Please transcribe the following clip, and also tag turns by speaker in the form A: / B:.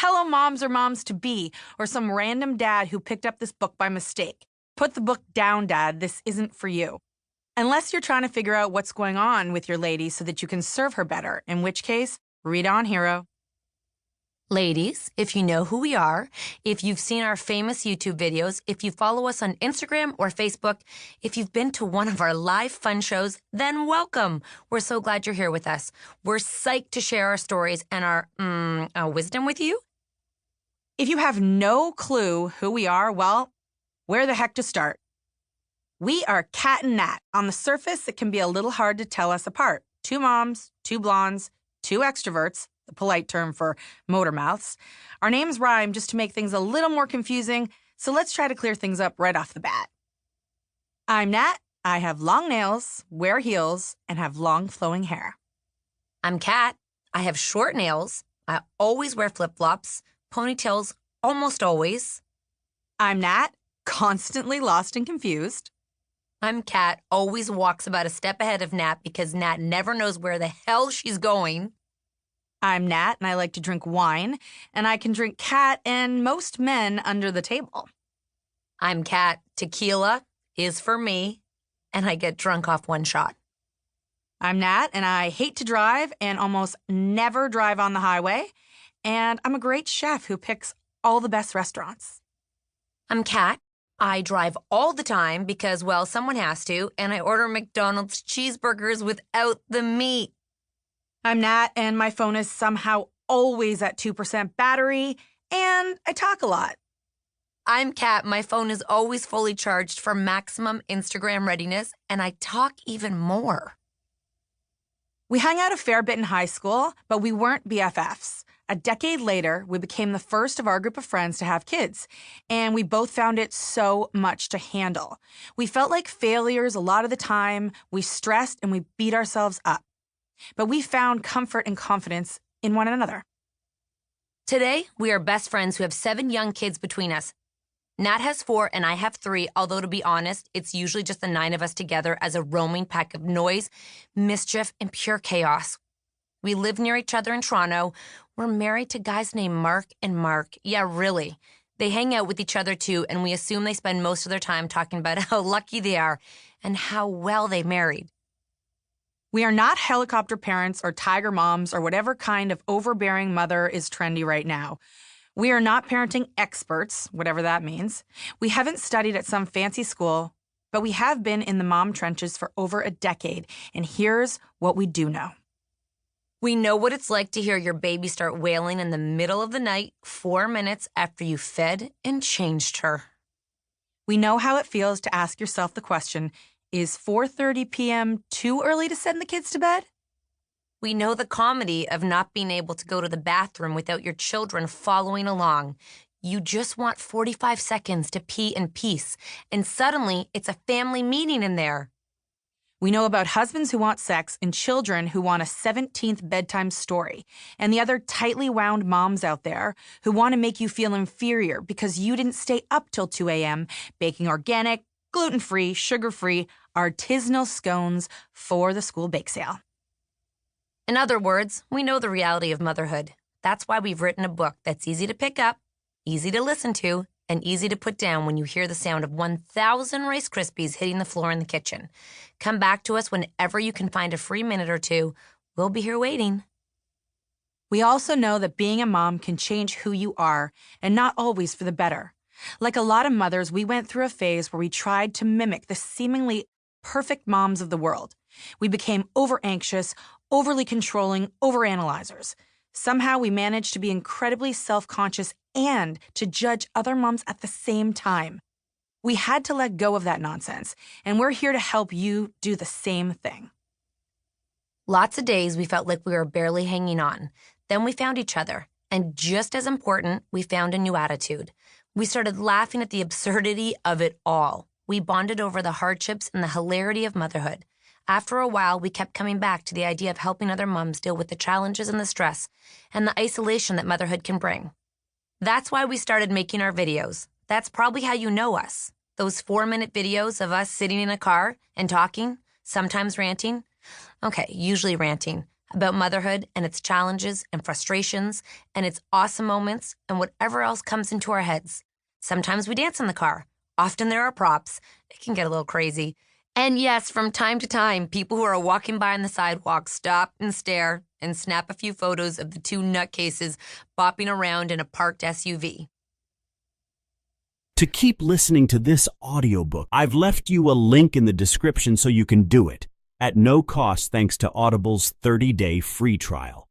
A: Hello Moms or Moms to Be, or some random dad who picked up this book by mistake. Put the book down, Dad. This isn't for you. Unless you're trying to figure out what's going on with your lady so that you can serve her better, in which case, read on, hero.
B: Ladies, if you know who we are, if you've seen our famous YouTube videos, if you follow us on Instagram or Facebook, if you've been to one of our live fun shows, then welcome. We're so glad you're here with us. We're psyched to share our stories and our wisdom with you.
A: If you have no clue who we are, well, where the heck to start? We are Cat and Nat. On the surface, it can be a little hard to tell us apart. Two moms, two blondes, two extroverts, the polite term for motor mouths. Our names rhyme just to make things a little more confusing, so let's try to clear things up right off the bat. I'm Nat. I have long nails, wear heels, and have long flowing hair.
B: I'm Cat. I have short nails. I always wear flip-flops, ponytails almost always.
A: I'm Nat, constantly lost and confused.
B: I'm Cat, always walks about a step ahead of Nat because Nat never knows where the hell she's going.
A: I'm Nat, and I like to drink wine, and I can drink cat and most men under the table.
B: I'm Cat, tequila is for me, and I get drunk off one shot.
A: I'm Nat, and I hate to drive and almost never drive on the highway, and I'm a great chef who picks all the best restaurants.
B: I'm Cat. I drive all the time because, well, someone has to, and I order McDonald's cheeseburgers without the meat.
A: I'm Nat, and my phone is somehow always at 2% battery, and I talk a lot.
B: I'm Cat. My phone is always fully charged for maximum Instagram readiness, and I talk even more.
A: We hung out a fair bit in high school, but we weren't BFFs. A decade later, we became the first of our group of friends to have kids, and we both found it so much to handle. We felt like failures a lot of the time, we stressed, and we beat ourselves up. But we found comfort and confidence in one another.
B: Today, we are best friends who have 7 young kids between us. Nat has 4 and I have 3, although to be honest, it's usually just the 9 of us together as a roaming pack of noise, mischief, and pure chaos. We live near each other in Toronto. We're married to guys named Mark and Mark. Yeah, really. They hang out with each other too, and we assume they spend most of their time talking about how lucky they are and how well they married.
A: We are not helicopter parents or tiger moms or whatever kind of overbearing mother is trendy right now. We are not parenting experts, whatever that means. We haven't studied at some fancy school, but we have been in the mom trenches for over a decade, and here's what we do know.
B: We know what it's like to hear your baby start wailing in the middle of the night 4 minutes after you fed and changed her.
A: We know how it feels to ask yourself the question, is 4:30 p.m. too early to send the kids to bed?
B: We know the comedy of not being able to go to the bathroom without your children following along. You just want 45 seconds to pee in peace, and suddenly it's a family meeting in there.
A: We know about husbands who want sex and children who want a 17th bedtime story, and the other tightly wound moms out there who want to make you feel inferior because you didn't stay up till 2 a.m. baking organic, gluten-free, sugar-free, artisanal scones for the school bake sale.
B: In other words, we know the reality of motherhood. That's why we've written a book that's easy to pick up, easy to listen to, and easy to put down when you hear the sound of 1,000 Rice Krispies hitting the floor in the kitchen. Come back to us whenever you can find a free minute or two. We'll be here waiting.
A: We also know that being a mom can change who you are, and not always for the better. Like a lot of mothers, we went through a phase where we tried to mimic the seemingly perfect moms of the world. We became over-anxious, overly controlling, overanalyzers. Somehow we managed to be incredibly self-conscious and to judge other moms at the same time. We had to let go of that nonsense, and we're here to help you do the same thing.
B: Lots of days we felt like we were barely hanging on. Then we found each other, and just as important, we found a new attitude. We started laughing at the absurdity of it all. We bonded over the hardships and the hilarity of motherhood. After a while, we kept coming back to the idea of helping other moms deal with the challenges and the stress and the isolation that motherhood can bring. That's why we started making our videos. That's probably how you know us. Those 4-minute videos of us sitting in a car and talking, sometimes ranting. Okay, usually ranting. about motherhood and its challenges and frustrations and its awesome moments and whatever else comes into our heads. Sometimes we dance in the car. Often there are props. It can get a little crazy. And yes, from time to time, people who are walking by on the sidewalk stop and stare and snap a few photos of the two nutcases bopping around in a parked SUV.
C: To keep listening to this audiobook, I've left you a link in the description so you can do it at no cost thanks to Audible's 30-day free trial.